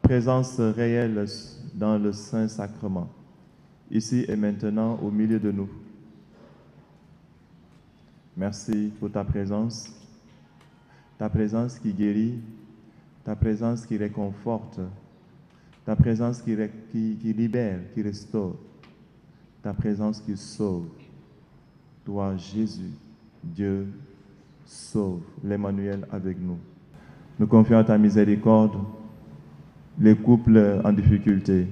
présence réelle dans le Saint-Sacrement, ici et maintenant au milieu de nous. Merci pour ta présence qui guérit, ta présence qui réconforte, ta présence qui libère, qui restaure, ta présence qui sauve. Toi, Jésus, Dieu, sauve l'Emmanuel avec nous. Nous confions à ta miséricorde les couples en difficulté,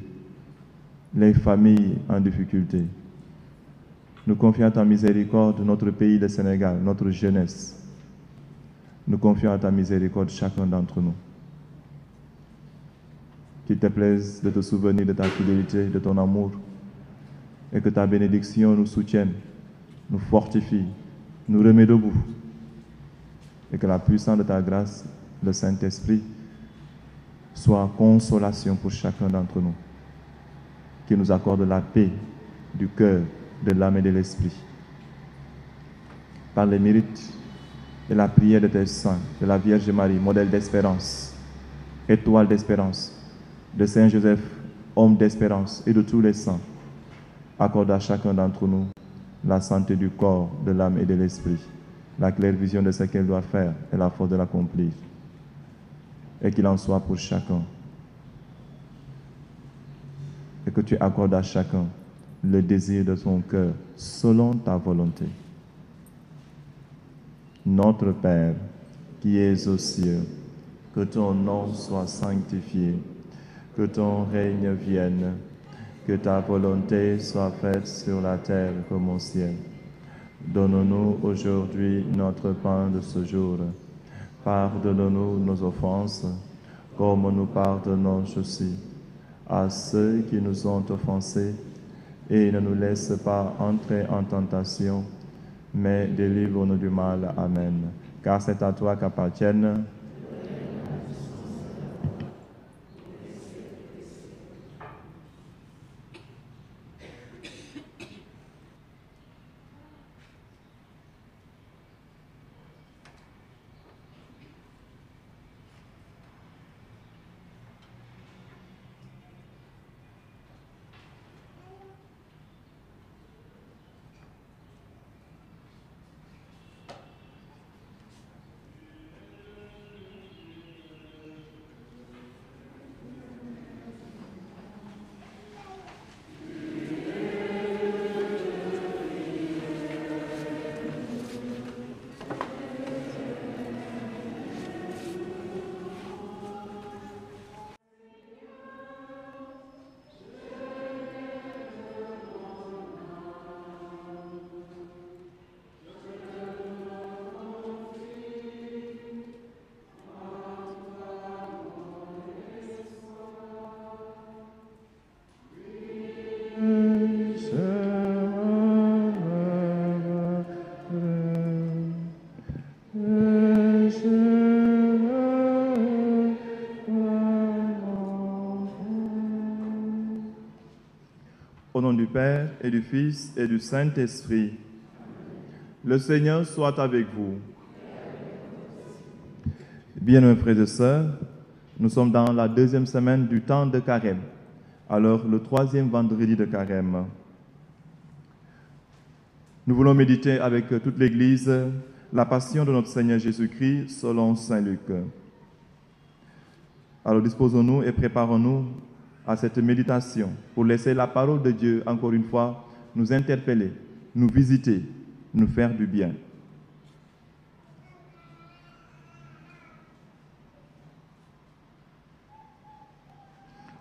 les familles en difficulté. Nous confions à ta miséricorde notre pays, le Sénégal, notre jeunesse. Nous confions à ta miséricorde chacun d'entre nous. Qu'il te plaise de te souvenir de ta fidélité, de ton amour, et que ta bénédiction nous soutienne, nous fortifie, nous remet debout, et que la puissance de ta grâce, le Saint-Esprit, soit consolation pour chacun d'entre nous, qui nous accorde la paix du cœur, de l'âme et de l'esprit. Par les mérites et la prière de tes saints, de la Vierge Marie, modèle d'espérance, étoile d'espérance, de Saint Joseph, homme d'espérance, et de tous les saints, accorde à chacun d'entre nous la santé du corps, de l'âme et de l'esprit, la claire vision de ce qu'elle doit faire et la force de l'accomplir. Et qu'il en soit pour chacun. Et que tu accordes à chacun le désir de son cœur selon ta volonté. Notre Père, qui es aux cieux, que ton nom soit sanctifié, que ton règne vienne, que ta volonté soit faite sur la terre comme au ciel. Donne-nous aujourd'hui notre pain de ce jour. Pardonne-nous nos offenses, comme nous pardonnons aussi à ceux qui nous ont offensés, et ne nous laisse pas entrer en tentation, mais délivre-nous du mal. Amen. Car c'est à toi qu'appartiennent au nom du Père et du Fils et du Saint-Esprit. Le Seigneur soit avec vous. Bien, mes frères et sœurs, nous sommes dans la deuxième semaine du temps de Carême, alors le troisième vendredi de Carême. Nous voulons méditer avec toute l'Église la passion de notre Seigneur Jésus-Christ selon Saint Luc. Alors disposons-nous et préparons-nous à cette méditation pour laisser la parole de Dieu, encore une fois, nous interpeller, nous visiter, nous faire du bien.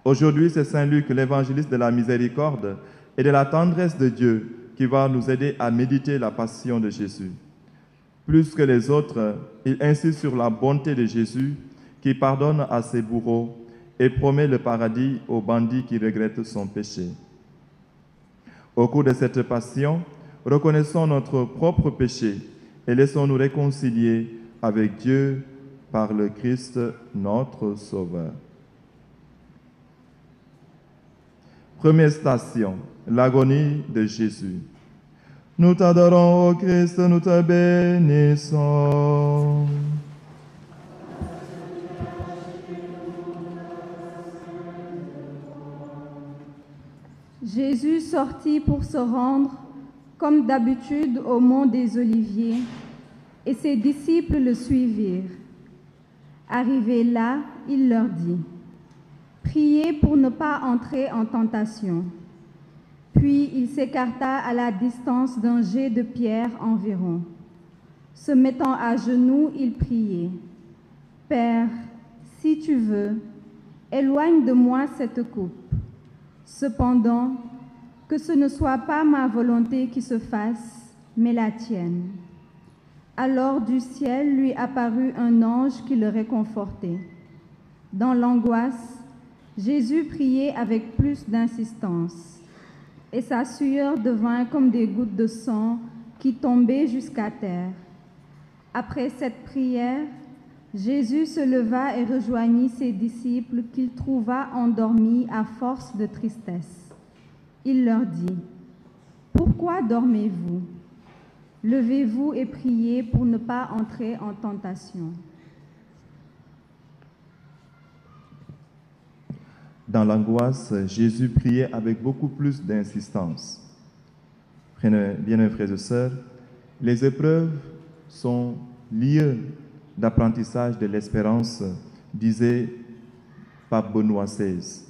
Aujourd'hui, c'est Saint Luc, l'évangéliste de la miséricorde et de la tendresse de Dieu, qui va nous aider à méditer la passion de Jésus. Plus que les autres, il insiste sur la bonté de Jésus, qui pardonne à ses bourreaux et promet le paradis aux bandits qui regrettent son péché. Au cours de cette passion, reconnaissons notre propre péché et laissons-nous réconcilier avec Dieu par le Christ, notre Sauveur. Première station, l'agonie de Jésus. Nous t'adorons, ô Christ, nous te bénissons. Jésus sortit pour se rendre, comme d'habitude, au mont des Oliviers, et ses disciples le suivirent. Arrivé là, il leur dit, « Priez pour ne pas entrer en tentation. » Puis il s'écarta à la distance d'un jet de pierre environ. Se mettant à genoux, il priait, « Père, si tu veux, éloigne de moi cette coupe. Cependant, que ce ne soit pas ma volonté qui se fasse, mais la tienne. » Alors du ciel lui apparut un ange qui le réconfortait. Dans l'angoisse, Jésus priait avec plus d'insistance, et sa sueur devint comme des gouttes de sang qui tombaient jusqu'à terre. Après cette prière, Jésus se leva et rejoignit ses disciples qu'il trouva endormis à force de tristesse. Il leur dit, « Pourquoi dormez-vous? Levez-vous et priez pour ne pas entrer en tentation. » Dans l'angoisse, Jésus priait avec beaucoup plus d'insistance. Bien, frères et sœurs, les épreuves sont lieux d'apprentissage de l'espérance, disait Pape Benoît XVI.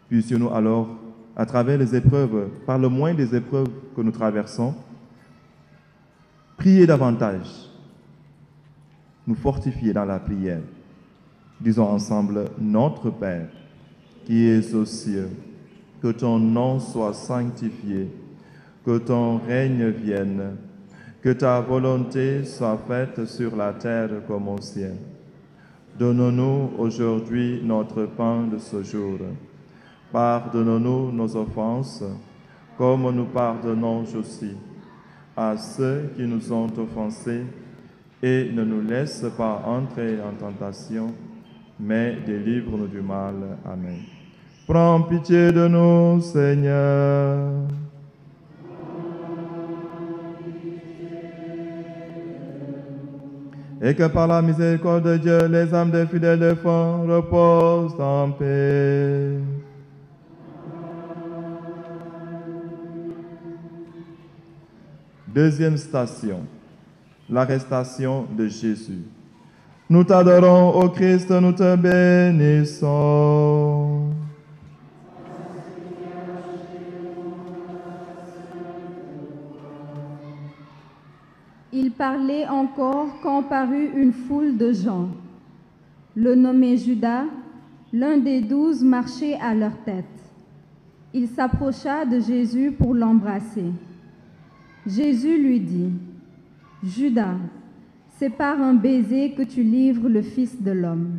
Puissions-nous alors, à travers les épreuves, par le moins des épreuves que nous traversons, prier davantage, nous fortifier dans la prière. Disons ensemble, Notre Père, qui es aux cieux, que ton nom soit sanctifié, que ton règne vienne, que ta volonté soit faite sur la terre comme au ciel. Donne-nous aujourd'hui notre pain de ce jour. Pardonne-nous nos offenses, comme nous pardonnons aussi à ceux qui nous ont offensés, et ne nous laisse pas entrer en tentation, mais délivre-nous du mal. Amen. Prends pitié de nous, Seigneur. Et que par la miséricorde de Dieu, les âmes des fidèles défunts reposent en paix. Deuxième station, l'arrestation de Jésus. Nous t'adorons, ô Christ, nous te bénissons. Il parlait encore quand parut une foule de gens. Le nommé Judas, l'un des 12, marchait à leur tête. Il s'approcha de Jésus pour l'embrasser. Jésus lui dit, « Judas, c'est par un baiser que tu livres le Fils de l'homme. »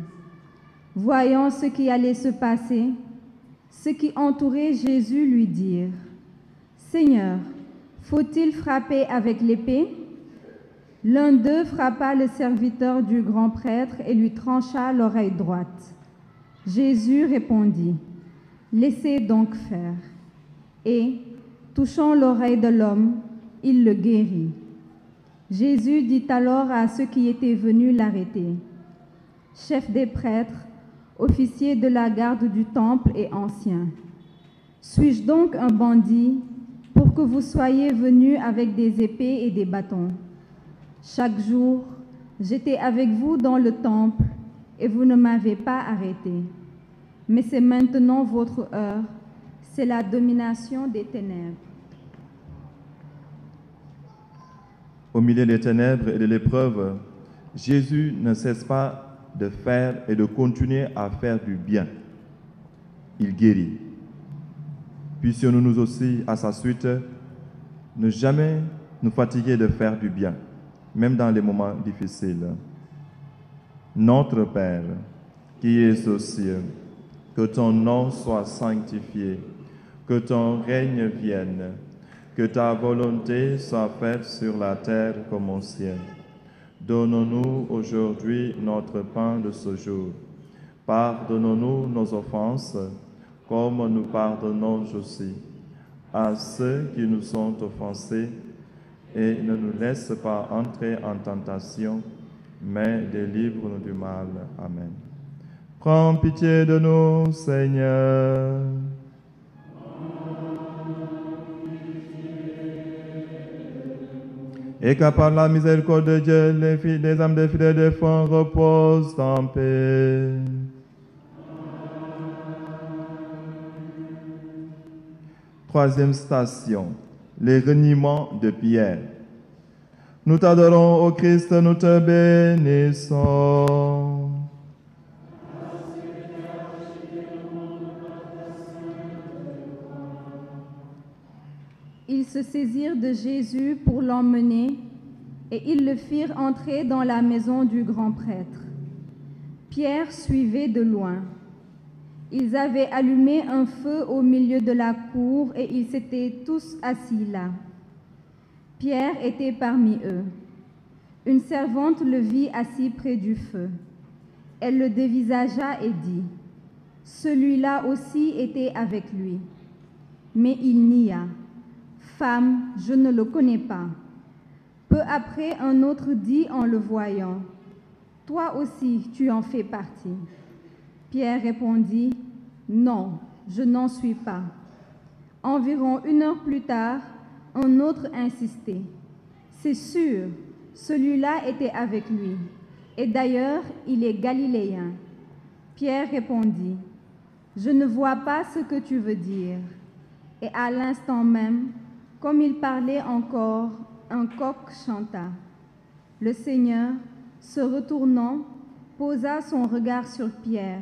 Voyant ce qui allait se passer, ceux qui entouraient Jésus lui dirent, « Seigneur, faut-il frapper avec l'épée ?» L'un d'eux frappa le serviteur du grand prêtre et lui trancha l'oreille droite. Jésus répondit, « Laissez donc faire. » Et, touchant l'oreille de l'homme, il le guérit. Jésus dit alors à ceux qui étaient venus l'arrêter, « Chefs des prêtres, officiers de la garde du temple et anciens, suis-je donc un bandit pour que vous soyez venus avec des épées et des bâtons? Chaque jour, j'étais avec vous dans le temple et vous ne m'avez pas arrêté. Mais c'est maintenant votre heure, c'est la domination des ténèbres. » Au milieu des ténèbres et de l'épreuve, Jésus ne cesse pas de faire et de continuer à faire du bien. Il guérit. Puissions-nous nous aussi, à sa suite, ne jamais nous fatiguer de faire du bien, même dans les moments difficiles. Notre Père, qui es aux cieux, que ton nom soit sanctifié, que ton règne vienne, que ta volonté soit faite sur la terre comme au ciel. Donne-nous aujourd'hui notre pain de ce jour. Pardonne-nous nos offenses, comme nous pardonnons aussi à ceux qui nous ont offensés, et ne nous laisse pas entrer en tentation, mais délivre-nous du mal. Amen. Prends pitié de nous, Seigneur. et que par la miséricorde de Dieu, les âmes des fidèles défunts reposent en paix. Troisième station, les reniements de Pierre. Nous t'adorons, ô Christ, nous te bénissons. Ils se saisirent de Jésus pour l'emmener et ils le firent entrer dans la maison du grand prêtre. Pierre suivait de loin. Ils avaient allumé un feu au milieu de la cour et ils s'étaient tous assis là. Pierre était parmi eux. Une servante le vit assis près du feu. Elle le dévisagea et dit, « Celui-là aussi était avec lui. » Mais il nia. « Femme, je ne le connais pas. » Peu après, un autre dit en le voyant, « Toi aussi, tu en fais partie. » Pierre répondit, « Non, je n'en suis pas. » Environ 1 heure plus tard, un autre insistait, « C'est sûr, celui-là était avec lui. Et d'ailleurs, il est galiléen. » Pierre répondit, « Je ne vois pas ce que tu veux dire. » Et à l'instant même, comme il parlait encore, un coq chanta. Le Seigneur, se retournant, posa son regard sur Pierre,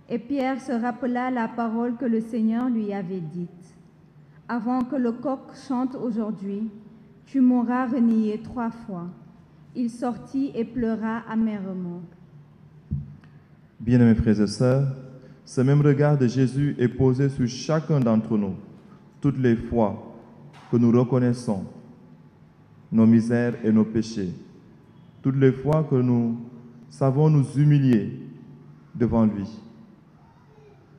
et Pierre se rappela la parole que le Seigneur lui avait dite. « Avant que le coq chante aujourd'hui, tu m'auras renié 3 fois. » Il sortit et pleura amèrement. Bien-aimés frères et sœurs, ce même regard de Jésus est posé sur chacun d'entre nous, toutes les fois que nous reconnaissons nos misères et nos péchés, toutes les fois que nous savons nous humilier devant lui.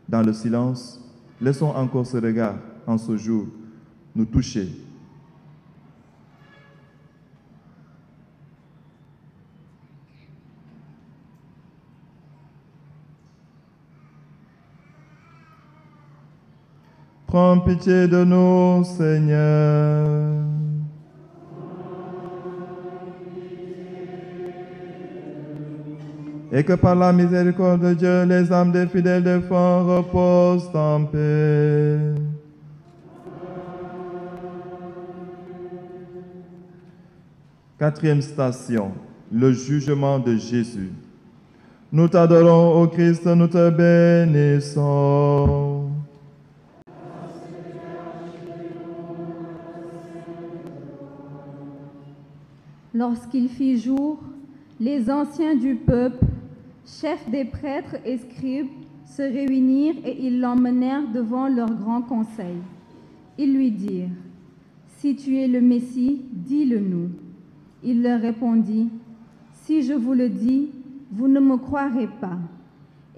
Dans le silence, laissons encore ce regard, en ce jour, nous toucher. Prends pitié de nous, Seigneur. Et que par la miséricorde de Dieu, les âmes des fidèles défunts reposent en paix. Quatrième station, le jugement de Jésus. Nous t'adorons, ô Christ, nous te bénissons. Lorsqu'il fit jour, les anciens du peuple, chefs des prêtres et scribes, se réunirent et ils l'emmenèrent devant leur grand conseil. Ils lui dirent, « Si tu es le Messie, dis-le-nous. » Il leur répondit, « Si je vous le dis, vous ne me croirez pas.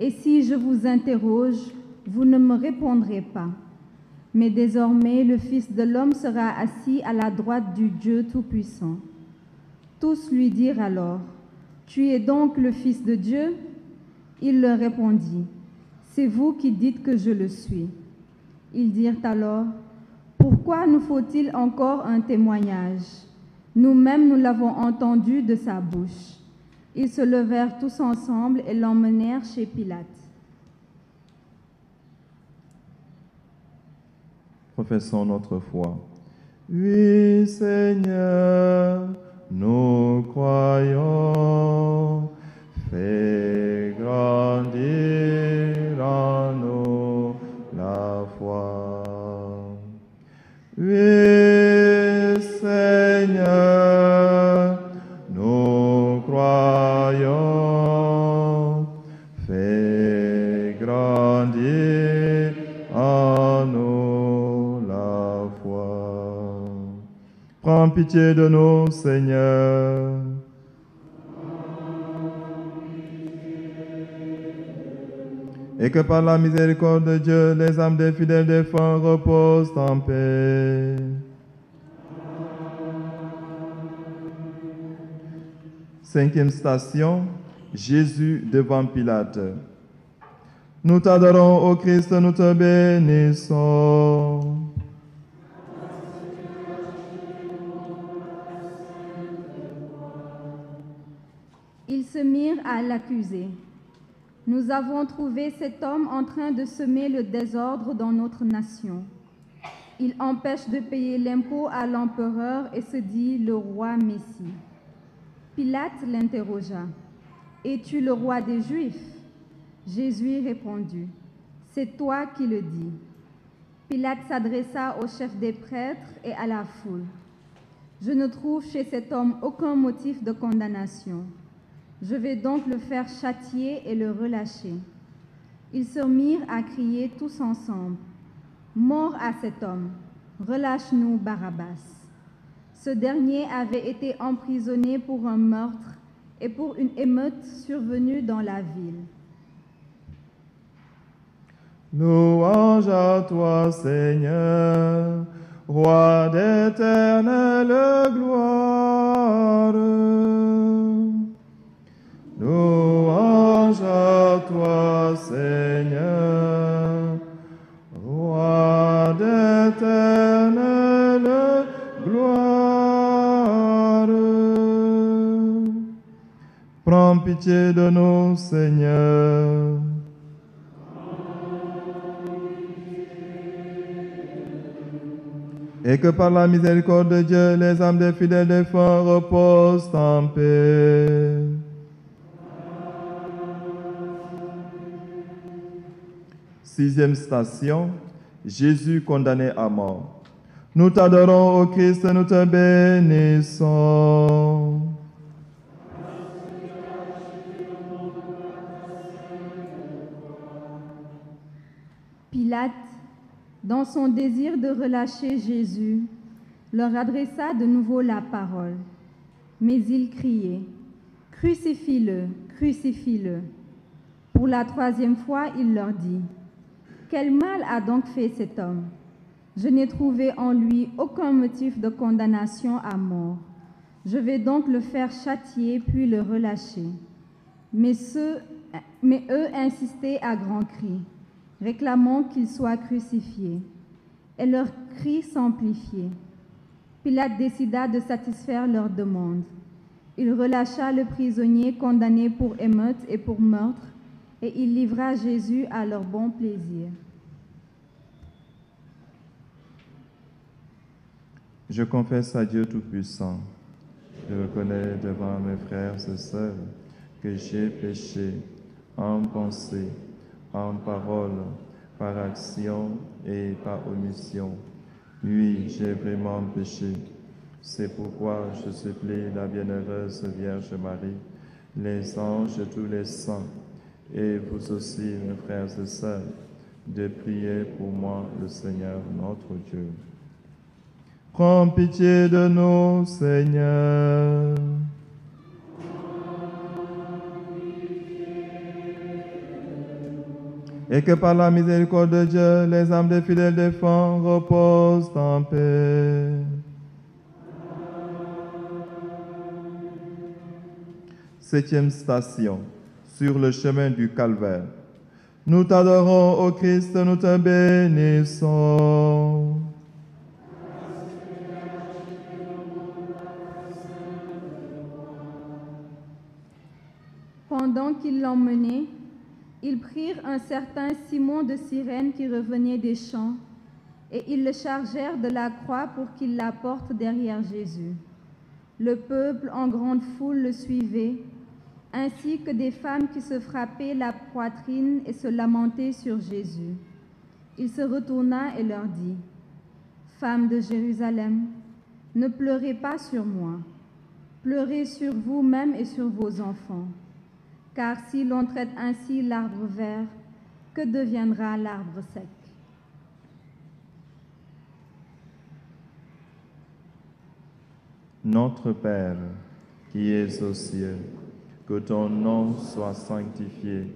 Et si je vous interroge, vous ne me répondrez pas. Mais désormais, le Fils de l'homme sera assis à la droite du Dieu Tout-Puissant. » Tous lui dirent alors, « Tu es donc le Fils de Dieu ?» Il leur répondit, « C'est vous qui dites que je le suis. » Ils dirent alors, « Pourquoi nous faut-il encore un témoignage? Nous-mêmes, nous l'avons entendu de sa bouche. » Ils se levèrent tous ensemble et l'emmenèrent chez Pilate. Professons notre foi. Oui, Seigneur, nous croyons. Fais grandir en nous la foi. Oui, Seigneur, nous croyons. Fais grandir en nous la foi. Prends pitié de nous, Seigneur. Et que par la miséricorde de Dieu, les âmes des fidèles défunts reposent en paix. Cinquième station, Jésus devant Pilate. Nous t'adorons, ô Christ, nous te bénissons. Ils se mirent à l'accuser. Nous avons trouvé cet homme en train de semer le désordre dans notre nation. Il empêche de payer l'impôt à l'empereur et se dit le roi Messie. Pilate l'interrogea. « Es-tu le roi des Juifs ?» Jésus répondit. « C'est toi qui le dis. » Pilate s'adressa au chef des prêtres et à la foule. « Je ne trouve chez cet homme aucun motif de condamnation. Je vais donc le faire châtier et le relâcher. » Ils se mirent à crier tous ensemble. « Mort à cet homme! Relâche-nous Barabbas !» Ce dernier avait été emprisonné pour un meurtre et pour une émeute survenue dans la ville. Louange à toi, Seigneur, Roi d'éternelle gloire. Louange à toi, Seigneur, Roi d'éternelle gloire. Prends pitié de nous, Seigneur. Et que par la miséricorde de Dieu, les âmes des fidèles défunts reposent en paix. Sixième station, Jésus condamné à mort. Nous t'adorons, ô Christ, nous te bénissons. Pilate, dans son désir de relâcher Jésus, leur adressa de nouveau la parole. Mais ils criaient « Crucifie-le, crucifie-le » Pour la troisième fois, il leur dit « Quel mal a donc fait cet homme? Je n'ai trouvé en lui aucun motif de condamnation à mort. Je vais donc le faire châtier puis le relâcher. » Mais eux insistaient à grands cris, réclamant qu'il soit crucifié. Et leurs cris s'amplifiaient. Pilate décida de satisfaire leur demande. Il relâcha le prisonnier condamné pour émeute et pour meurtre, et il livra Jésus à leur bon plaisir. Je confesse à Dieu Tout-Puissant, je reconnais devant mes frères et sœurs que j'ai péché en pensée, en parole, par action et par omission. Oui, j'ai vraiment péché. C'est pourquoi je supplie la bienheureuse Vierge Marie, les anges et tous les saints, et vous aussi, mes frères et sœurs, de prier pour moi, le Seigneur notre Dieu. Prends pitié de nous, Seigneur. Et que par la miséricorde de Dieu, les âmes des fidèles défunts reposent en paix. Septième station, sur le chemin du Calvaire. Nous t'adorons, ô Christ, nous te bénissons. Pendant qu'ils l'emmenaient, ils prirent un certain Simon de Cyrène qui revenait des champs, et ils le chargèrent de la croix pour qu'il la porte derrière Jésus. Le peuple en grande foule le suivait, ainsi que des femmes qui se frappaient la poitrine et se lamentaient sur Jésus. Il se retourna et leur dit, « Femmes de Jérusalem, ne pleurez pas sur moi, pleurez sur vous-même et sur vos enfants. Car si l'on traite ainsi l'arbre vert, que deviendra l'arbre sec? » Notre Père, qui es aux cieux, que ton nom soit sanctifié,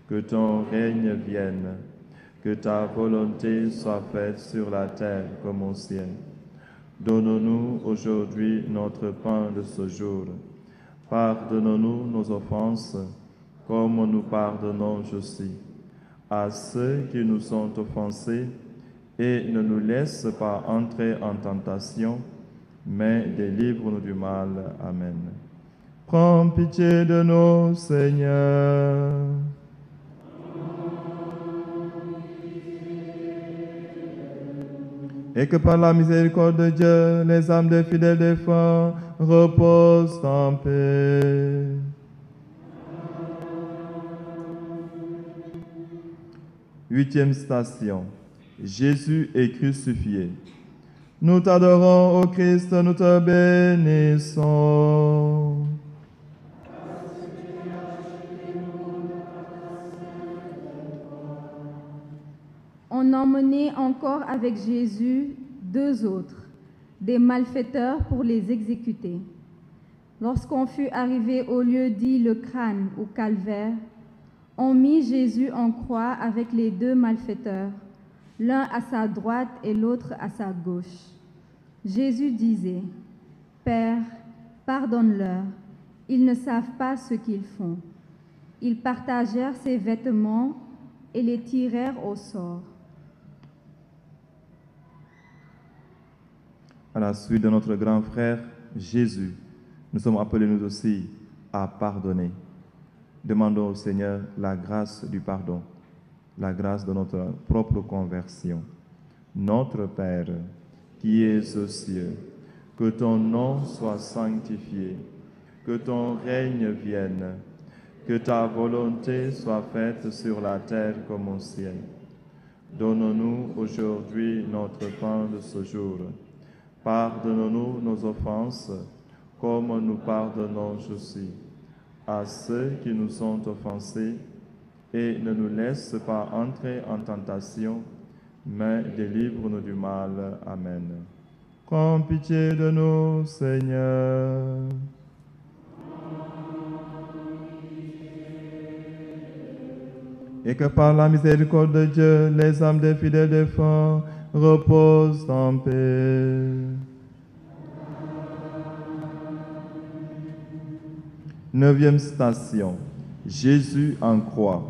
que ton règne vienne, que ta volonté soit faite sur la terre comme au ciel. Donne-nous aujourd'hui notre pain de ce jour. Pardonne-nous nos offenses, comme nous pardonnons aussi à ceux qui nous ont offensés, et ne nous laisse pas entrer en tentation, mais délivre-nous du mal. Amen. Prends pitié de nous, Seigneur. Et que par la miséricorde de Dieu, les âmes des fidèles défunts reposent en paix. Huitième station. Jésus est crucifié. Nous t'adorons, ô Christ, nous te bénissons. On emmenait encore avec Jésus 2 autres, des malfaiteurs pour les exécuter. Lorsqu'on fut arrivé au lieu dit le crâne ou calvaire, on mit Jésus en croix avec les 2 malfaiteurs, l'un à sa droite et l'autre à sa gauche. Jésus disait, « Père, pardonne-leur, ils ne savent pas ce qu'ils font. » Ils partagèrent ses vêtements et les tirèrent au sort. À la suite de notre grand frère Jésus, nous sommes appelés nous aussi à pardonner. Demandons au Seigneur la grâce du pardon, la grâce de notre propre conversion. Notre Père, qui es aux cieux, que ton nom soit sanctifié, que ton règne vienne, que ta volonté soit faite sur la terre comme au ciel. Donne-nous aujourd'hui notre pain de ce jour. Pardonne-nous nos offenses, comme nous pardonnons aussi à ceux qui nous ont offensés, et ne nous laisse pas entrer en tentation, mais délivre-nous du mal. Amen. Prends pitié de nous, Seigneur. Et que par la miséricorde de Dieu, les âmes des fidèles défunts reposent en paix. Neuvième station. Jésus en croix.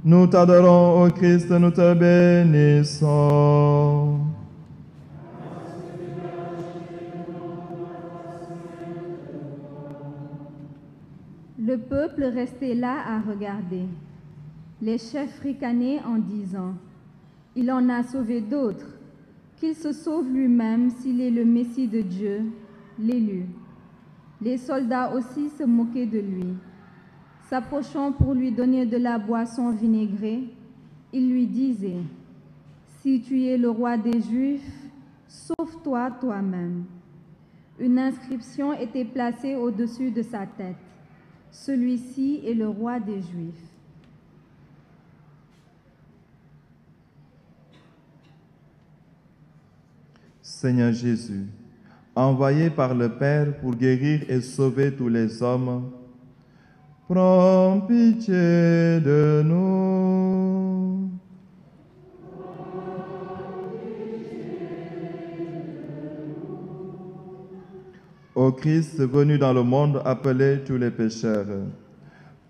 Nous t'adorons, ô Christ, nous te bénissons. Le peuple restait là à regarder. Les chefs ricanaient en disant, « Il en a sauvé d'autres, qu'il se sauve lui-même s'il est le Messie de Dieu, l'élu. » Les soldats aussi se moquaient de lui. S'approchant pour lui donner de la boisson vinaigrée, ils lui disaient, « Si tu es le roi des Juifs, sauve-toi toi-même. » Une inscription était placée au-dessus de sa tête. « Celui-ci est le roi des Juifs. » Seigneur Jésus, envoyé par le Père pour guérir et sauver tous les hommes, prends pitié de nous. Ô Christ venu dans le monde appeler tous les pécheurs,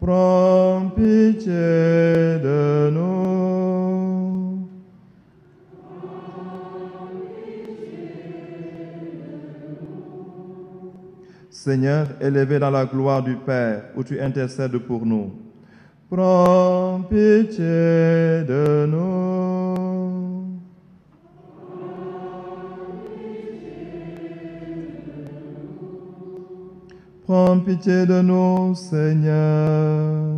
prends pitié de nous. Seigneur, élevé dans la gloire du Père, où tu intercèdes pour nous, prends pitié de nous. Prends pitié de nous, Seigneur.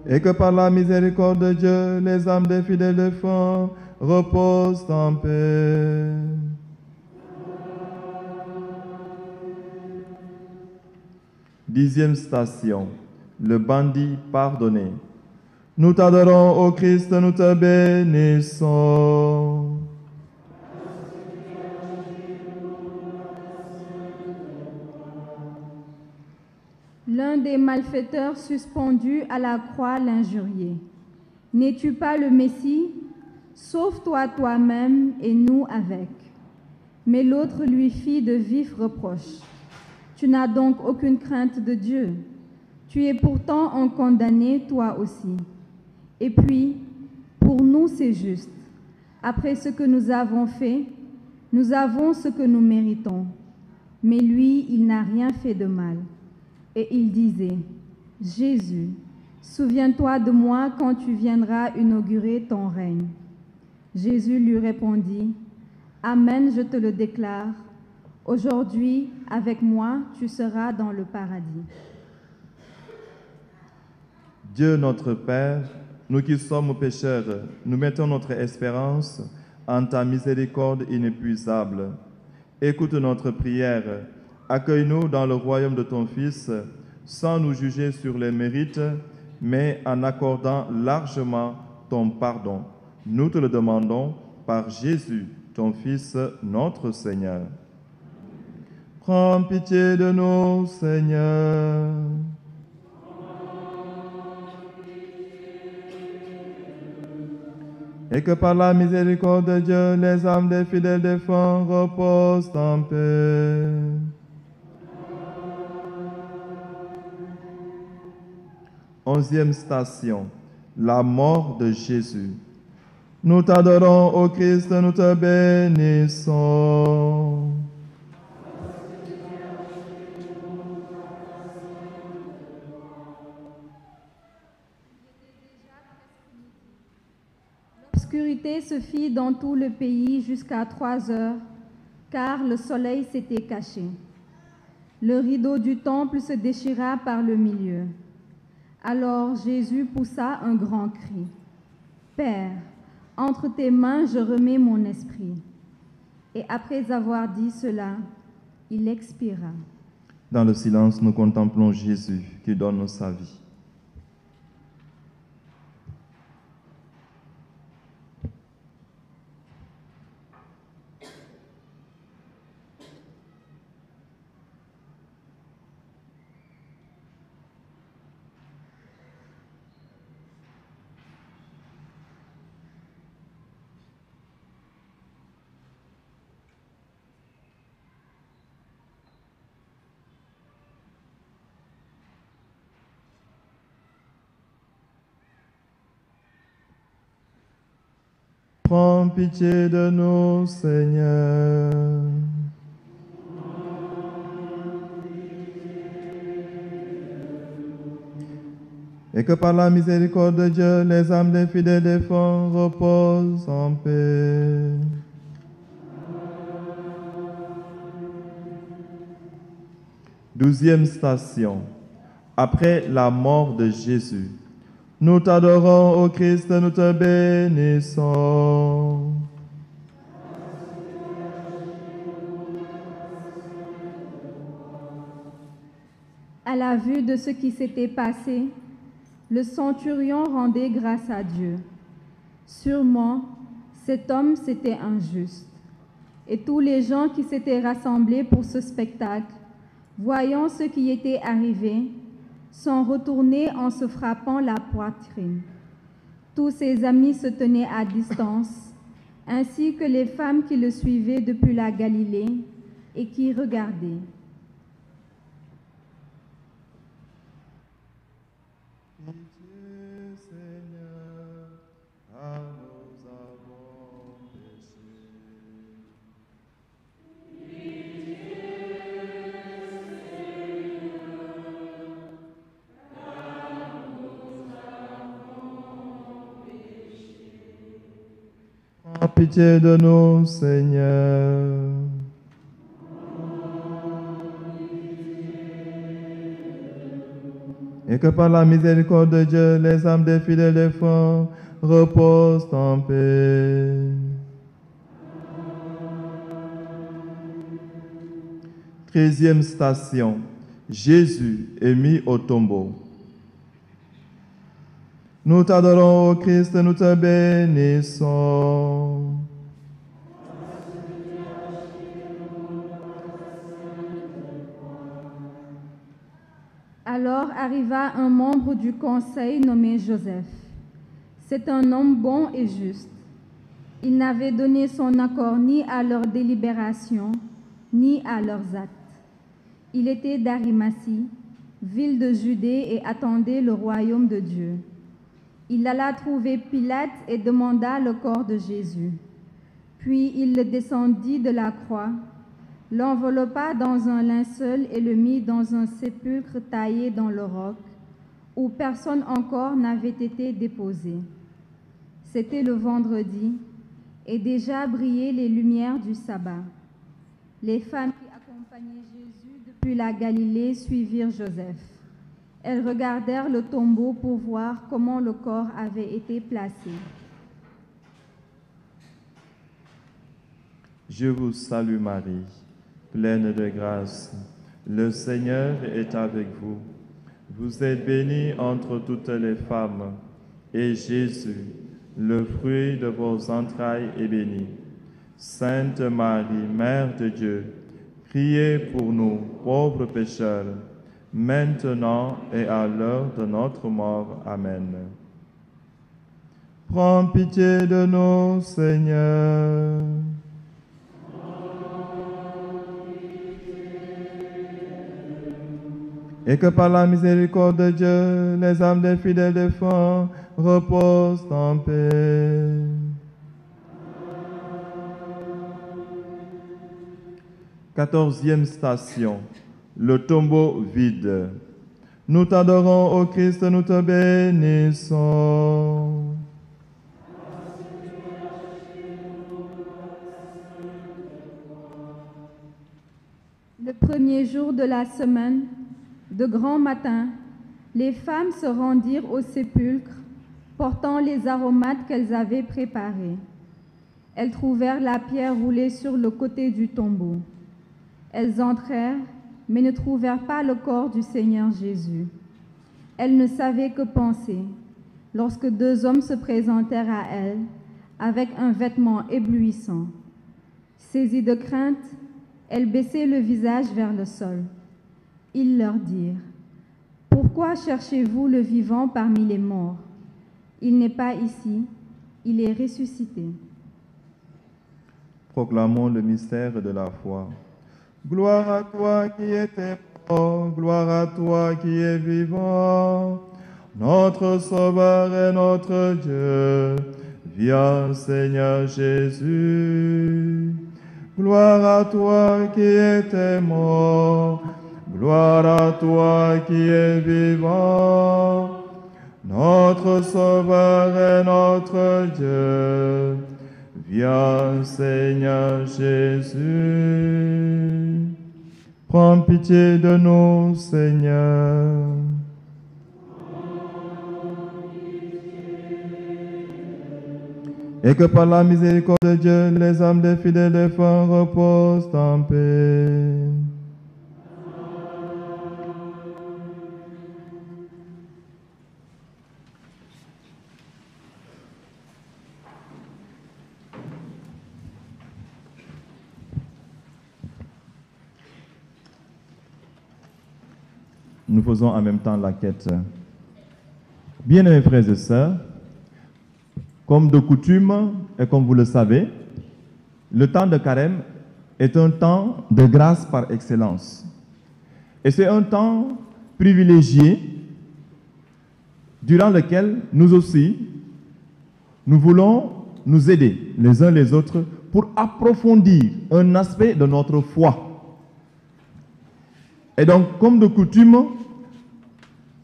Et que par la miséricorde de Dieu, les âmes des fidèles défunts reposent en paix. Dixième station, le bandit pardonné. Nous t'adorons, ô Christ, nous te bénissons. L'un des malfaiteurs suspendus à la croix l'injuriait. « N'es-tu pas le Messie ? Sauve-toi toi-même et nous avec. » Mais l'autre lui fit de vifs reproches. « Tu n'as donc aucune crainte de Dieu. Tu es pourtant en condamné toi aussi. Et puis, pour nous c'est juste. Après ce que nous avons fait, Nous avons ce que nous méritons. Mais lui, il n'a rien fait de mal. Et il disait, Jésus, souviens-toi de moi quand tu viendras inaugurer ton règne. Jésus lui répondit, Amen, je te le déclare, aujourd'hui, avec moi, tu seras dans le paradis. Dieu notre Père, nous qui sommes pécheurs, nous mettons notre espérance en ta miséricorde inépuisable. Écoute notre prière, accueille-nous dans le royaume de ton Fils, sans nous juger sur les mérites, mais en accordant largement ton pardon. Nous te le demandons par Jésus, ton Fils, notre Seigneur. Prends pitié de nous, Seigneur. Et que par la miséricorde de Dieu, les âmes des fidèles défunts reposent en paix. Onzième station, la mort de Jésus. Nous t'adorons, ô Christ, nous te bénissons. L'obscurité se fit dans tout le pays jusqu'à 3 heures, car le soleil s'était caché. Le rideau du temple se déchira par le milieu. Alors Jésus poussa un grand cri. « Père, entre tes mains je remets mon esprit. » Et après avoir dit cela, il expira. Dans le silence, nous contemplons Jésus qui donne sa vie. Prends pitié de nous, Seigneur. Et que par la miséricorde de Dieu, les âmes des fidèles défunts reposent en paix. Douzième station. Après la mort de Jésus. Nous t'adorons, ô Christ, nous te bénissons. À la vue de ce qui s'était passé, le centurion rendait grâce à Dieu. Sûrement, cet homme, c'était injuste. Et tous les gens qui s'étaient rassemblés pour ce spectacle, voyant ce qui était arrivé, sont retournés en se frappant la poitrine. Tous ses amis se tenaient à distance, ainsi que les femmes qui le suivaient depuis la Galilée et qui regardaient. Pitié, Seigneur, car nous avons péché. Prends pitié de nous, Seigneur. Et que par la miséricorde de Dieu, les âmes des fidèles défunts reposent en paix. Treizième station. Jésus est mis au tombeau. Nous t'adorons, ô Christ, nous te bénissons. Alors arriva un membre du conseil nommé Joseph. C'est un homme bon et juste. Il n'avait donné son accord ni à leur délibération, ni à leurs actes. Il était d'Arimathie, ville de Judée, et attendait le royaume de Dieu. Il alla trouver Pilate et demanda le corps de Jésus. Puis il le descendit de la croix, l'enveloppa dans un linceul et le mit dans un sépulcre taillé dans le roc, où personne encore n'avait été déposé. C'était le vendredi, et déjà brillaient les lumières du sabbat. Les femmes qui accompagnaient Jésus depuis la Galilée suivirent Joseph. Elles regardèrent le tombeau pour voir comment le corps avait été placé. Je vous salue Marie, pleine de grâce. Le Seigneur est avec vous. Vous êtes bénie entre toutes les femmes, et Jésus, le fruit de vos entrailles, est béni. Sainte Marie, Mère de Dieu, priez pour nous, pauvres pécheurs, maintenant et à l'heure de notre mort. Amen. Prends pitié de nous, Seigneur. Et que par la miséricorde de Dieu, les âmes des fidèles défunts reposent en paix. Quatorzième station, le tombeau vide. Nous t'adorons, ô Christ, nous te bénissons. Le premier jour de la semaine, de grand matin, les femmes se rendirent au sépulcre, portant les aromates qu'elles avaient préparés. Elles trouvèrent la pierre roulée sur le côté du tombeau. Elles entrèrent, mais ne trouvèrent pas le corps du Seigneur Jésus. Elles ne savaient que penser, lorsque deux hommes se présentèrent à elles, avec un vêtement éblouissant. Saisies de crainte, elles baissaient le visage vers le sol. Ils leur dirent: « Pourquoi cherchez-vous le vivant parmi les morts? Il n'est pas ici, il est ressuscité. » Proclamons le mystère de la foi. Gloire à toi qui étais mort, gloire à toi qui es vivant. Notre Sauveur et notre Dieu, viens Seigneur Jésus. Gloire à toi qui étais mort, gloire à toi qui es vivant, notre Sauveur et notre Dieu. Viens Seigneur Jésus. Prends pitié de nous, Seigneur. Et que par la miséricorde de Dieu, les âmes des fidèles défunts reposent en paix. Nous faisons en même temps la quête. Bien-aimés frères et sœurs, comme de coutume et comme vous le savez, le temps de carême est un temps de grâce par excellence. Et c'est un temps privilégié durant lequel nous aussi, nous voulons nous aider les uns les autres pour approfondir un aspect de notre foi. Et donc, comme de coutume,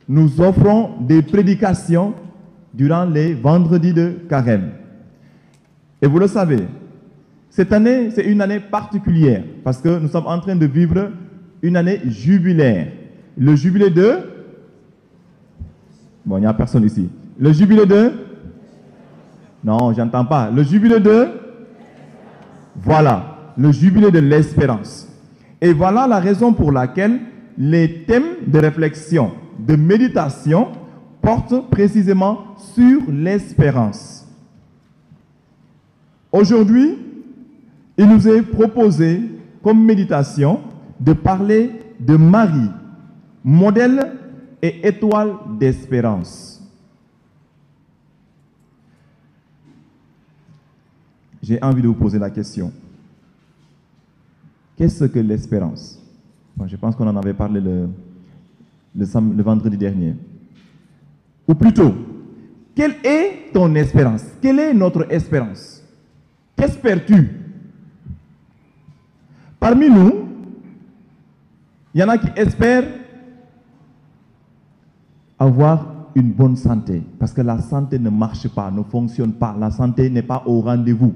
nous offrons des prédications durant les vendredis de carême. Et vous le savez, cette année, c'est une année particulière parce que nous sommes en train de vivre une année jubilaire. Le jubilé de... Bon, il n'y a personne ici. Le jubilé de... Non, j'entends pas. Le jubilé de... Voilà, le jubilé de l'espérance. Et voilà la raison pour laquelle les thèmes de réflexion, de méditation, portent précisément sur l'espérance. Aujourd'hui, il nous est proposé comme méditation de parler de Marie, modèle et étoile d'espérance. J'ai envie de vous poser la question. Qu'est-ce que l'espérance? Bon, je pense qu'on en avait parlé le vendredi dernier. Ou plutôt, quelle est ton espérance? Quelle est notre espérance? qu'espères-tu? Parmi nous, il y en a qui espèrent avoir une bonne santé, parce que la santé ne marche pas, ne fonctionne pas, la santé n'est pas au rendez-vous.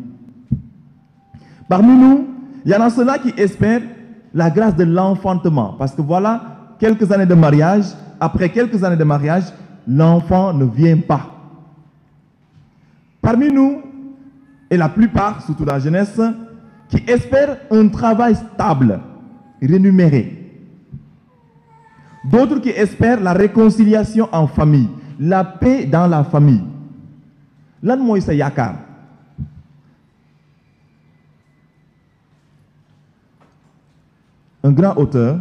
Parmi nous, il y en a ceux-là qui espèrent la grâce de l'enfantement, parce que voilà, quelques années de mariage, après quelques années de mariage, l'enfant ne vient pas. Parmi nous, et la plupart, surtout la jeunesse, qui espèrent un travail stable, rémunéré. D'autres qui espèrent la réconciliation en famille, la paix dans la famille. Lan mooy sa yaakaar? Un grand auteur,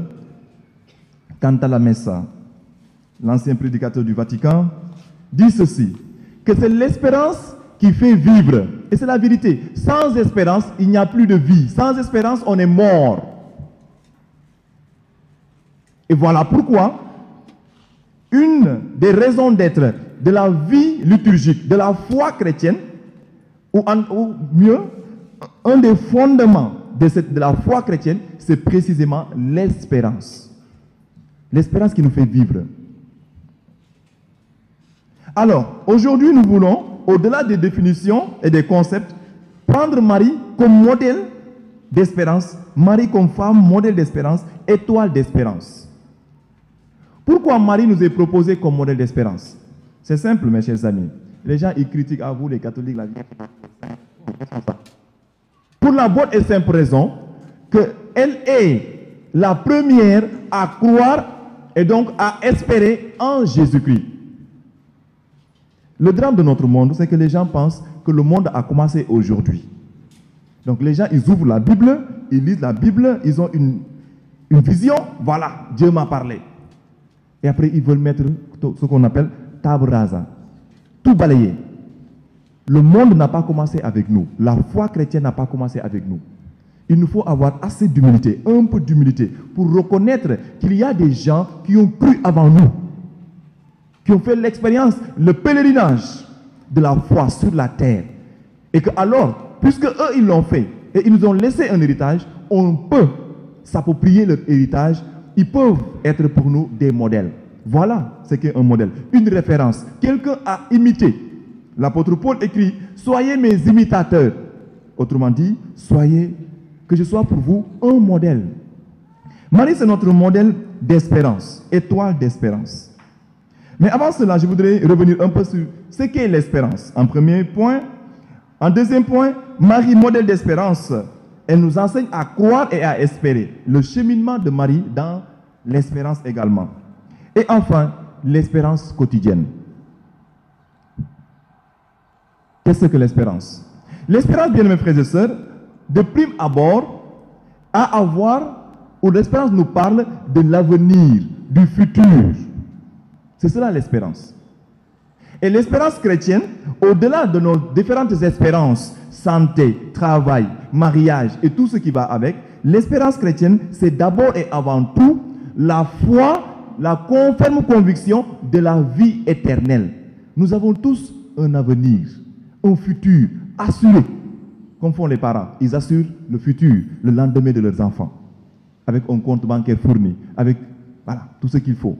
Cantalamessa, l'ancien prédicateur du Vatican, dit ceci, que c'est l'espérance qui fait vivre. Et c'est la vérité. Sans espérance, il n'y a plus de vie. Sans espérance, on est mort. Et voilà pourquoi une des raisons d'être de la vie liturgique, de la foi chrétienne, ou mieux, un des fondements de la foi chrétienne, c'est précisément l'espérance. L'espérance qui nous fait vivre. Alors, aujourd'hui, nous voulons, au-delà des définitions et des concepts, prendre Marie comme modèle d'espérance, Marie comme femme, modèle d'espérance, étoile d'espérance. Pourquoi Marie nous est proposée comme modèle d'espérance? C'est simple, mes chers amis. Les gens, ils critiquent à vous, les catholiques, la vie. Pour la bonne et simple raison qu'elle est la première à croire et donc à espérer en Jésus-Christ. Le drame de notre monde, c'est que les gens pensent que le monde a commencé aujourd'hui. Donc les gens, ils ouvrent la Bible, ils lisent la Bible, ils ont une vision, voilà, Dieu m'a parlé. Et après, ils veulent mettre ce qu'on appelle table rasa. Tout balayer. Le monde n'a pas commencé avec nous. La foi chrétienne n'a pas commencé avec nous. Il nous faut avoir assez d'humilité, un peu d'humilité, pour reconnaître qu'il y a des gens qui ont cru avant nous, qui ont fait l'expérience, le pèlerinage de la foi sur la terre. Et que alors, puisque eux, ils l'ont fait, et ils nous ont laissé un héritage, on peut s'approprier leur héritage. Ils peuvent être pour nous des modèles. Voilà ce qu'est un modèle, une référence, quelqu'un à imiter. L'apôtre Paul écrit, soyez mes imitateurs. Autrement dit, que je sois pour vous un modèle. Marie, c'est notre modèle d'espérance, étoile d'espérance. Mais avant cela, je voudrais revenir un peu sur ce qu'est l'espérance. En premier point. En deuxième point, Marie, modèle d'espérance. Elle nous enseigne à croire et à espérer. Le cheminement de Marie dans l'espérance également. Et enfin, l'espérance quotidienne. Qu'est-ce que l'espérance? L'espérance, bien mes frères et sœurs, de prime abord, à avoir, où l'espérance nous parle de l'avenir, du futur. C'est cela l'espérance. Et l'espérance chrétienne, au-delà de nos différentes espérances, santé, travail, mariage et tout ce qui va avec, l'espérance chrétienne, c'est d'abord et avant tout la foi, la ferme conviction de la vie éternelle. Nous avons tous un avenir, un futur assuré, comme font les parents. Ils assurent le futur, le lendemain de leurs enfants, avec un compte bancaire fourni, avec voilà, tout ce qu'il faut.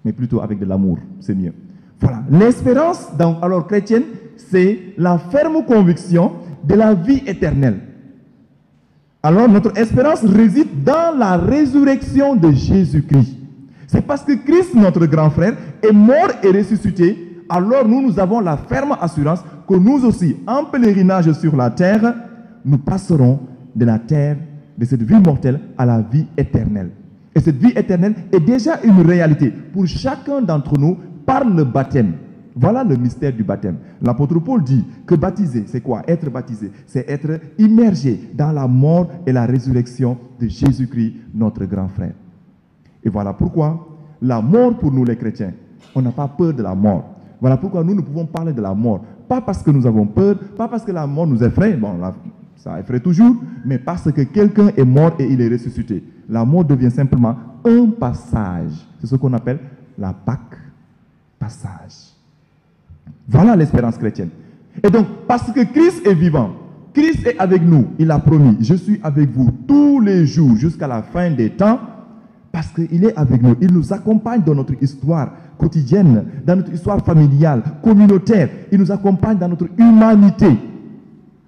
Mais plutôt avec de l'amour, c'est mieux. Voilà. L'espérance, alors chrétienne, c'est la ferme conviction de la vie éternelle. Alors notre espérance réside dans la résurrection de Jésus-Christ. C'est parce que Christ, notre grand frère, est mort et ressuscité, alors nous avons la ferme assurance que nous aussi, en pèlerinage sur la terre, nous passerons de la terre, de cette vie mortelle, à la vie éternelle. Et cette vie éternelle est déjà une réalité pour chacun d'entre nous par le baptême. Voilà le mystère du baptême. L'apôtre Paul dit que baptiser, c'est quoi? Être baptisé, c'est être immergé dans la mort et la résurrection de Jésus-Christ, notre grand frère. Et voilà pourquoi la mort pour nous les chrétiens, on n'a pas peur de la mort. Voilà pourquoi nous pouvons parler de la mort. Pas parce que nous avons peur, pas parce que la mort nous effraie, bon, ça effraie toujours, mais parce que quelqu'un est mort et il est ressuscité. La mort devient simplement un passage. C'est ce qu'on appelle la Pâque, passage. Voilà l'espérance chrétienne. Et donc, parce que Christ est vivant, Christ est avec nous, il a promis, je suis avec vous tous les jours jusqu'à la fin des temps, parce qu'il est avec nous, il nous accompagne dans notre histoire quotidienne, dans notre histoire familiale, communautaire, il nous accompagne dans notre humanité.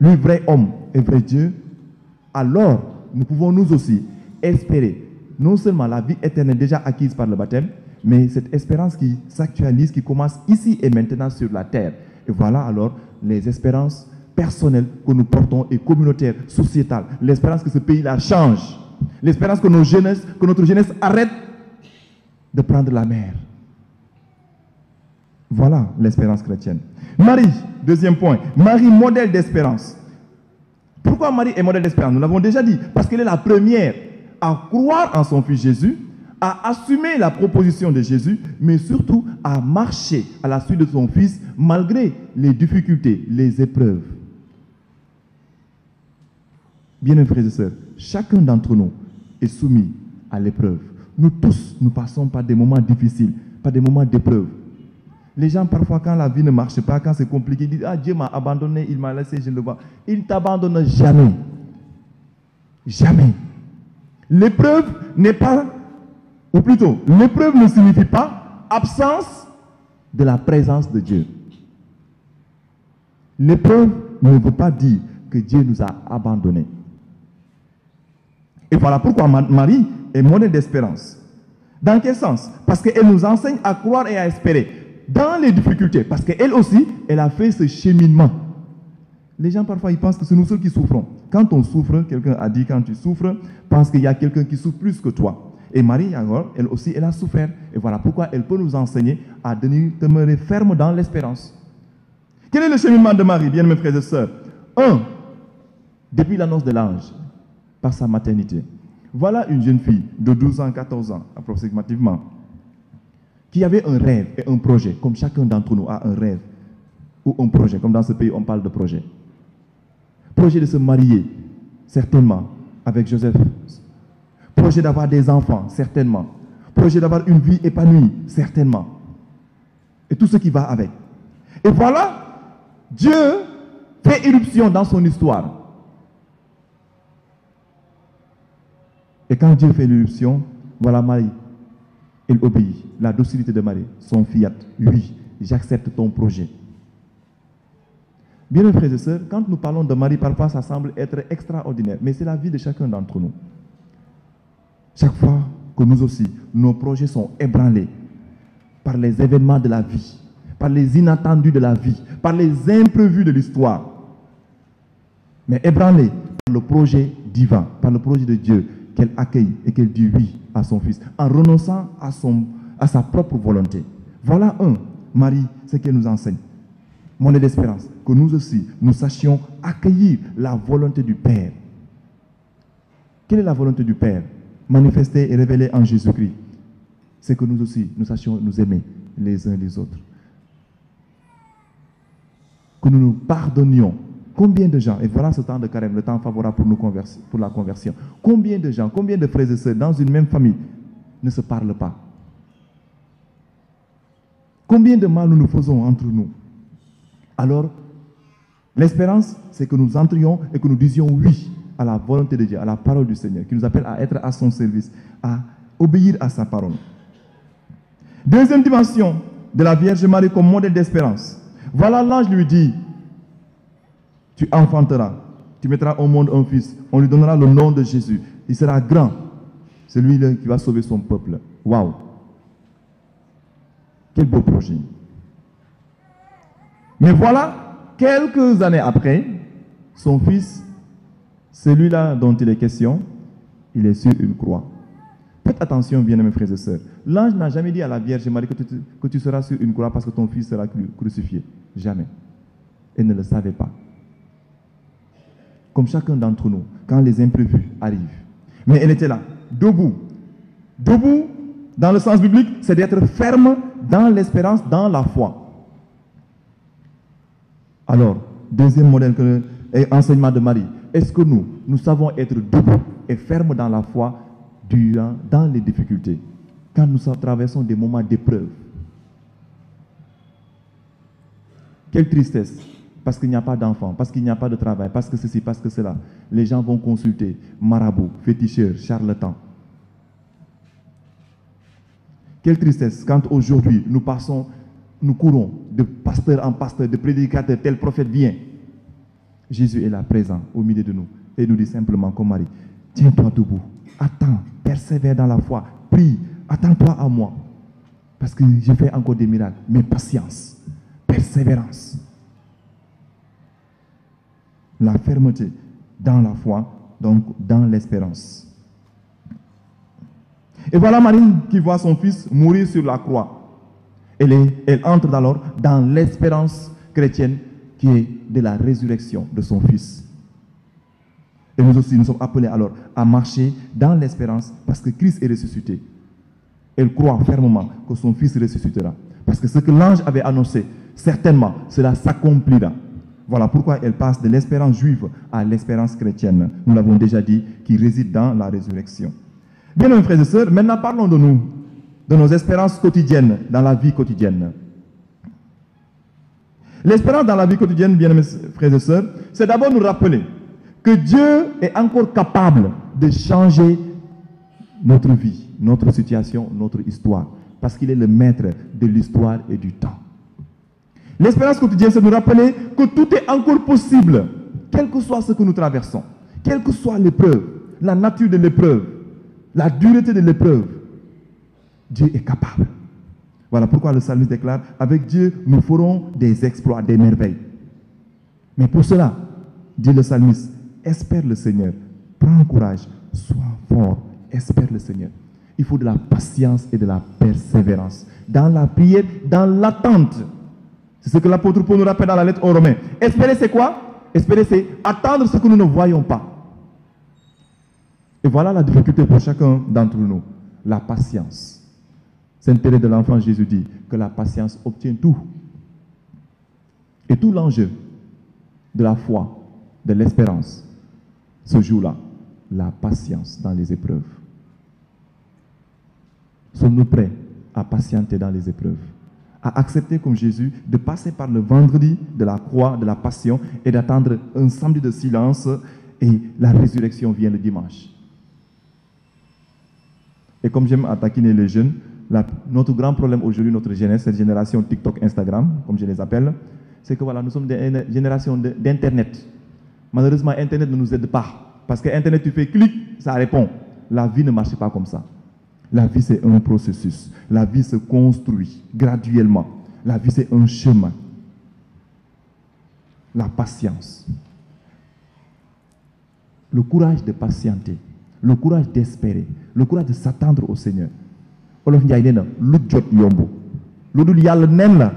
Lui, vrai homme et vrai Dieu, alors nous pouvons nous aussi espérer non seulement la vie éternelle déjà acquise par le baptême, mais cette espérance qui s'actualise, qui commence ici et maintenant sur la terre. Et voilà alors les espérances personnelles que nous portons et communautaires, sociétales. L'espérance que ce pays-là change. L'espérance que notre jeunesse arrête de prendre la mer. Voilà l'espérance chrétienne. Marie, deuxième point. Marie, modèle d'espérance. Pourquoi Marie est modèle d'espérance? Nous l'avons déjà dit. Parce qu'elle est la première à croire en son fils Jésus, à assumer la proposition de Jésus, mais surtout à marcher à la suite de son fils malgré les difficultés, les épreuves. Bien-aimés frères et sœurs, chacun d'entre nous est soumis à l'épreuve. Nous tous, nous passons par des moments difficiles, par des moments d'épreuve. Les gens, parfois, quand la vie ne marche pas, quand c'est compliqué, ils disent « Ah, Dieu m'a abandonné, il m'a laissé, je ne le vois. » Il ne t'abandonne jamais. Jamais. L'épreuve n'est pas, ou plutôt, l'épreuve ne signifie pas absence de la présence de Dieu. L'épreuve ne veut pas dire que Dieu nous a abandonnés. Et voilà pourquoi Marie est modèle d'espérance. Dans quel sens? Parce qu'elle nous enseigne à croire et à espérer dans les difficultés. Parce qu'elle aussi, elle a fait ce cheminement. Les gens, parfois, ils pensent que c'est nous seuls qui souffrons. Quand on souffre, quelqu'un a dit, quand tu souffres, pense qu'il y a quelqu'un qui souffre plus que toi. Et Marie, alors, elle aussi, elle a souffert. Et voilà pourquoi elle peut nous enseigner à demeurer ferme dans l'espérance. Quel est le cheminement de Marie, bien mes frères et sœurs? 1. Depuis l'annonce de l'ange, par sa maternité. Voilà une jeune fille de 12 ans, 14 ans, approximativement, qui avait un rêve et un projet, comme chacun d'entre nous a un rêve ou un projet, comme dans ce pays on parle de projet. Projet de se marier, certainement, avec Joseph. Projet d'avoir des enfants, certainement. Projet d'avoir une vie épanouie, certainement. Et tout ce qui va avec. Et voilà, Dieu fait irruption dans son histoire. Et quand Dieu fait l'irruption, voilà Marie, elle obéit. La docilité de Marie, son fiat, oui, j'accepte ton projet. Bien mes frères et sœurs, quand nous parlons de Marie, parfois ça semble être extraordinaire, mais c'est la vie de chacun d'entre nous. Chaque fois que nous aussi, nos projets sont ébranlés par les événements de la vie, par les inattendus de la vie, par les imprévus de l'histoire, mais ébranlés par le projet divin, par le projet de Dieu, qu'elle accueille et qu'elle dit oui à son fils, en renonçant à sa propre volonté. Voilà Marie, ce qu'elle nous enseigne. Modèle d'espérance, que nous aussi, nous sachions accueillir la volonté du Père. Quelle est la volonté du Père? Manifestée et révélée en Jésus-Christ. C'est que nous aussi, nous sachions nous aimer les uns les autres. Que nous nous pardonnions. Combien de gens, et voilà ce temps de carême, le temps favorable pour la conversion, combien de gens, combien de frères et sœurs dans une même famille ne se parlent pas? Combien de mal nous faisons entre nous? Alors, l'espérance, c'est que nous entrions et que nous disions oui à la volonté de Dieu, à la parole du Seigneur, qui nous appelle à être à son service, à obéir à sa parole. Deuxième dimension de la Vierge Marie comme modèle d'espérance. Voilà, l'ange lui dit, tu enfanteras, tu mettras au monde un fils, on lui donnera le nom de Jésus, il sera grand, c'est lui qui va sauver son peuple. Waouh! Quel beau projet! Mais voilà, quelques années après, son fils, celui-là dont il est question, il est sur une croix. Faites attention, bien-aimés frères et sœurs. L'ange n'a jamais dit à la Vierge Marie que tu seras sur une croix parce que ton fils sera crucifié. Jamais. Elle ne le savait pas. Comme chacun d'entre nous, quand les imprévus arrivent. Mais elle était là, debout. Debout, dans le sens biblique, c'est d'être ferme dans l'espérance, dans la foi. Alors, deuxième modèle et enseignement de Marie. Est-ce que nous savons être debout et fermes dans la foi dans les difficultés, quand nous traversons des moments d'épreuve? Quelle tristesse parce qu'il n'y a pas d'enfants, parce qu'il n'y a pas de travail, parce que ceci, parce que cela. Les gens vont consulter marabouts, féticheurs, charlatans. Quelle tristesse quand aujourd'hui nous courons de pasteur en pasteur, de prédicateur, tel prophète vient. Jésus est là, présent, au milieu de nous, et nous dit simplement comme Marie, tiens-toi debout, attends, persévère dans la foi, prie, attends-toi à moi, parce que je fais encore des miracles, mais patience, persévérance, la fermeté dans la foi, donc dans l'espérance. Et voilà Marie qui voit son fils mourir sur la croix. Elle entre alors dans l'espérance chrétienne qui est de la résurrection de son fils. Et nous aussi, nous sommes appelés alors à marcher dans l'espérance parce que Christ est ressuscité. Elle croit fermement que son fils ressuscitera. Parce que ce que l'ange avait annoncé, certainement, cela s'accomplira. Voilà pourquoi elle passe de l'espérance juive à l'espérance chrétienne. Nous l'avons déjà dit, qui réside dans la résurrection. Bien, mes frères et sœurs, maintenant parlons de nous, de nos espérances quotidiennes, dans la vie quotidienne. L'espérance dans la vie quotidienne, bien, mes frères et sœurs, c'est d'abord nous rappeler que Dieu est encore capable de changer notre vie, notre situation, notre histoire, parce qu'il est le maître de l'histoire et du temps. L'espérance quotidienne, c'est nous rappeler que tout est encore possible, quel que soit ce que nous traversons, quelle que soit l'épreuve, la nature de l'épreuve, la dureté de l'épreuve. Dieu est capable. Voilà pourquoi le psalmiste déclare, avec Dieu, nous ferons des exploits, des merveilles. Mais pour cela, dit le psalmiste, espère le Seigneur, prends courage, sois fort, espère le Seigneur. Il faut de la patience et de la persévérance. Dans la prière, dans l'attente. C'est ce que l'apôtre Paul nous rappelle dans la lettre aux Romains. Espérer, c'est quoi? Espérer, c'est attendre ce que nous ne voyons pas. Et voilà la difficulté pour chacun d'entre nous. La patience. Sainte Thérèse de l'Enfant Jésus dit que la patience obtient tout. Et tout l'enjeu de la foi, de l'espérance, ce jour-là, la patience dans les épreuves. Sommes-nous prêts à patienter dans les épreuves? À accepter comme Jésus de passer par le vendredi de la croix, de la passion, et d'attendre un samedi de silence, et la résurrection vient le dimanche. Et comme j'aime à taquiner les jeunes, notre grand problème aujourd'hui, notre jeunesse, cette génération TikTok, Instagram, comme je les appelle, c'est que voilà, nous sommes une génération d'Internet. Malheureusement, Internet ne nous aide pas. Parce que Internet, tu fais clic, ça répond. La vie ne marche pas comme ça. La vie, c'est un processus. La vie se construit graduellement. La vie, c'est un chemin. La patience. Le courage de patienter. Le courage d'espérer. Le courage de s'attendre au Seigneur. Olof Ndiaye nee na lu jot yomb. Lu dul yàlla nen la.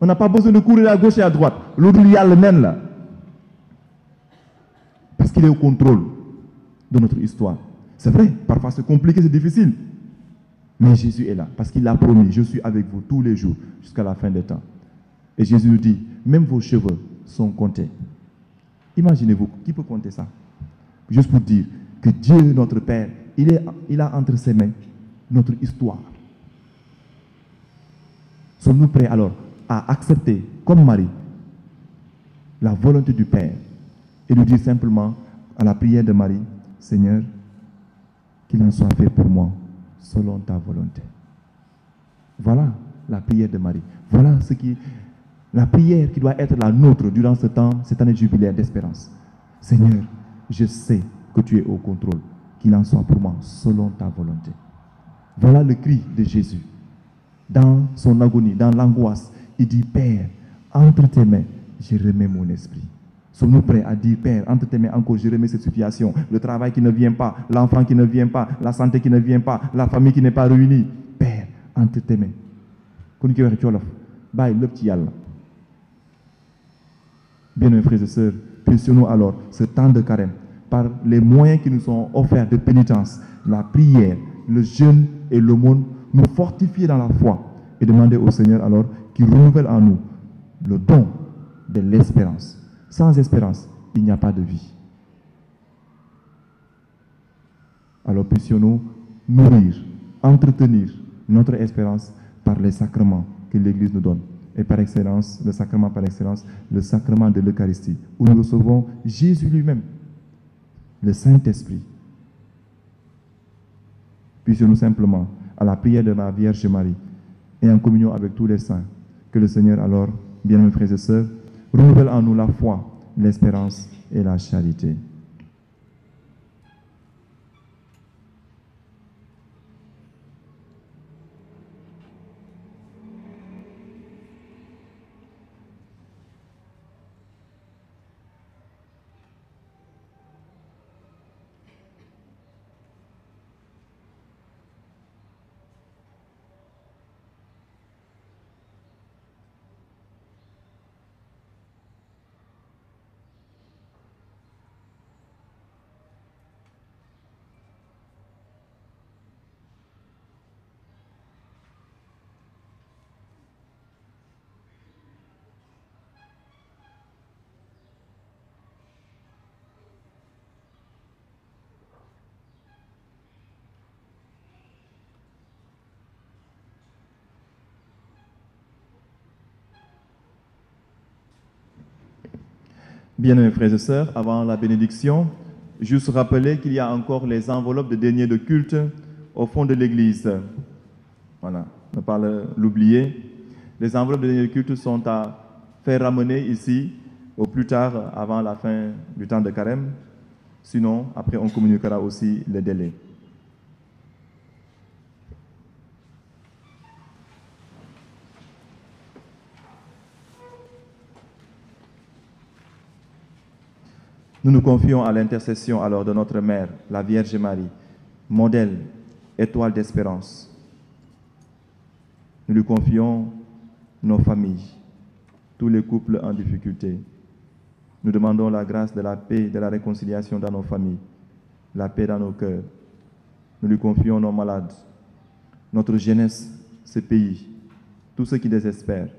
On n'a pas besoin de courir à gauche et à droite. Lu dul yàlla nen la. Parce qu'il est au contrôle de notre histoire. C'est vrai, parfois c'est compliqué, c'est difficile. Mais Jésus est là, parce qu'il l'a promis, je suis avec vous tous les jours, jusqu'à la fin des temps. Et Jésus nous dit, même vos cheveux sont comptés. Imaginez-vous, qui peut compter ça? Juste pour dire que Dieu, notre Père, il a entre ses mains notre histoire. Sommes-nous prêts alors à accepter, comme Marie, la volonté du Père et lui dire simplement à la prière de Marie, Seigneur, qu'il en soit fait pour moi selon ta volonté. Voilà la prière de Marie. Voilà la prière qui doit être la nôtre durant ce temps, cette année jubilaire d'espérance. Seigneur, je sais que tu es au contrôle. Qu'il en soit pour moi selon ta volonté. Voilà le cri de Jésus. Dans son agonie, dans l'angoisse, il dit, Père, entre tes mains, je remets mon esprit. Sommes-nous prêts à dire, Père, entre tes mains encore, je remets cette situation, le travail qui ne vient pas, l'enfant qui ne vient pas, la santé qui ne vient pas, la famille qui n'est pas réunie. Père, entre tes mains. Bien, mes frères et sœurs, puissions-nous alors ce temps de carême, par les moyens qui nous sont offerts de pénitence, la prière, le jeûne et l'aumône, nous fortifier dans la foi et demander au Seigneur alors qu'il renouvelle en nous le don de l'espérance. Sans espérance, il n'y a pas de vie. Alors puissions-nous nourrir, entretenir notre espérance par les sacrements que l'Église nous donne. et par excellence, le sacrement par excellence, le sacrement de l'Eucharistie, où nous recevons Jésus lui-même, le Saint-Esprit. Puissions-nous simplement, à la prière de la Vierge Marie, et en communion avec tous les saints, que le Seigneur alors, bien-aimés frères et sœurs, renouvelle en nous la foi, l'espérance et la charité. Bien-aimés frères et sœurs, avant la bénédiction, juste rappeler qu'il y a encore les enveloppes de deniers de culte au fond de l'église. Voilà, ne pas l'oublier. Les enveloppes de deniers de culte sont à faire ramener ici au plus tard avant la fin du temps de carême. Sinon, après on communiquera aussi les délais. Nous nous confions à l'intercession alors de notre Mère, la Vierge Marie, modèle, étoile d'espérance. Nous lui confions nos familles, tous les couples en difficulté. Nous demandons la grâce de la paix et de la réconciliation dans nos familles, la paix dans nos cœurs. Nous lui confions nos malades, notre jeunesse, ce pays, tous ceux qui désespèrent.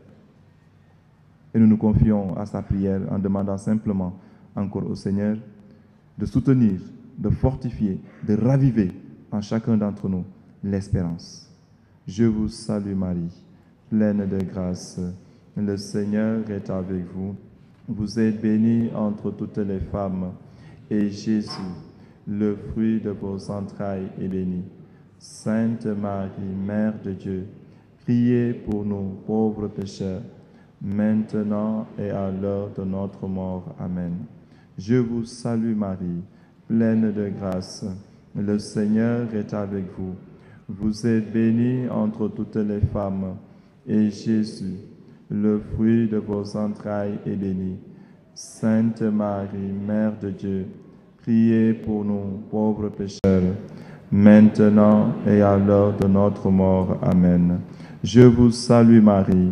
Et nous nous confions à sa prière en demandant simplement encore au Seigneur de soutenir, de fortifier, de raviver en chacun d'entre nous l'espérance. Je vous salue Marie, pleine de grâce. Le Seigneur est avec vous. Vous êtes bénie entre toutes les femmes, et Jésus, le fruit de vos entrailles, est béni. Sainte Marie, Mère de Dieu, priez pour nous pauvres pécheurs, maintenant et à l'heure de notre mort. Amen. Je vous salue Marie, pleine de grâce. Le Seigneur est avec vous. Vous êtes bénie entre toutes les femmes, et Jésus, le fruit de vos entrailles, est béni. Sainte Marie, Mère de Dieu, priez pour nous pauvres pécheurs, maintenant et à l'heure de notre mort. Amen. Je vous salue Marie.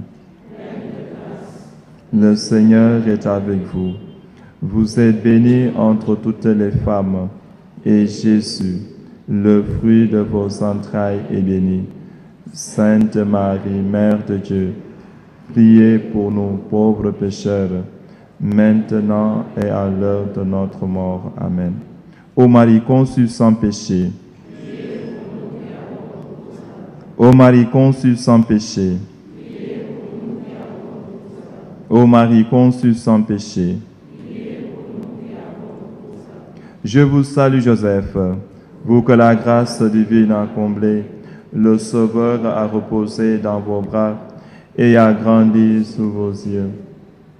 Le Seigneur est avec vous. Vous êtes bénie entre toutes les femmes, et Jésus, le fruit de vos entrailles, est béni. Sainte Marie, Mère de Dieu, priez pour nous pauvres pécheurs, maintenant et à l'heure de notre mort. Amen. Ô Marie conçue sans péché, ô Marie conçue sans péché, ô Marie conçue sans péché, je vous salue Joseph, vous que la grâce divine a comblé, le Sauveur a reposé dans vos bras et a grandi sous vos yeux.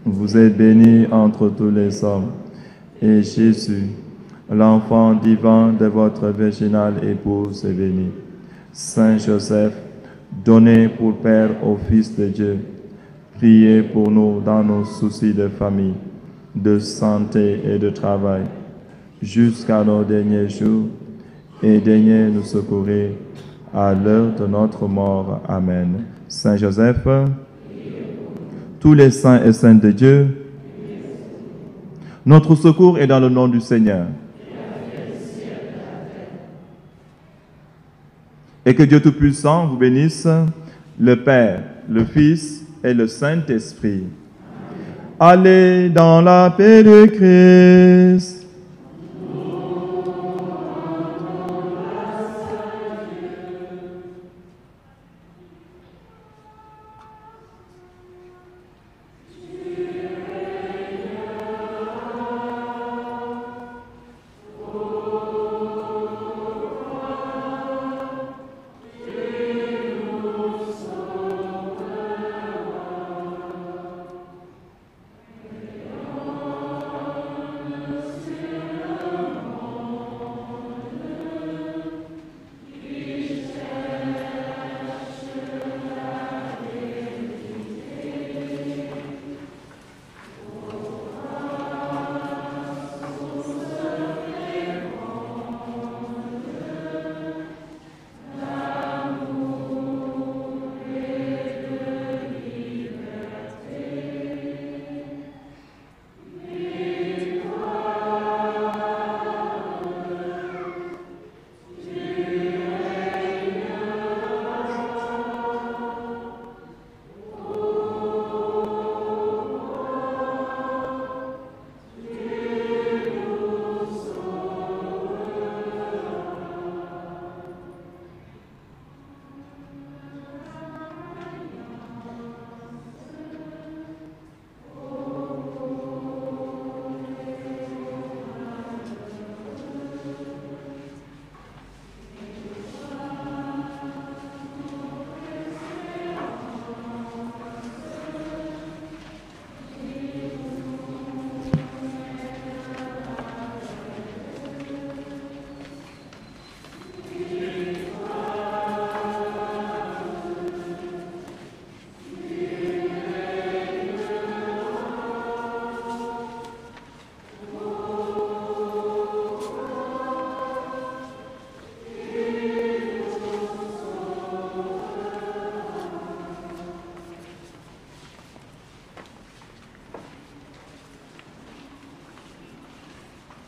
Vous êtes bénie entre tous les hommes, et Jésus, l'enfant divin de votre virginale épouse, est béni. Saint Joseph, donné pour Père au Fils de Dieu, priez pour nous dans nos soucis de famille, de santé et de travail, jusqu'à nos derniers jours, et daignez nous secourir à l'heure de notre mort. Amen. Saint Joseph, tous les saints et saintes de Dieu, notre secours est dans le nom du Seigneur. Et que Dieu Tout-Puissant vous bénisse, le Père, le Fils et le Saint-Esprit. Allez dans la paix de Christ.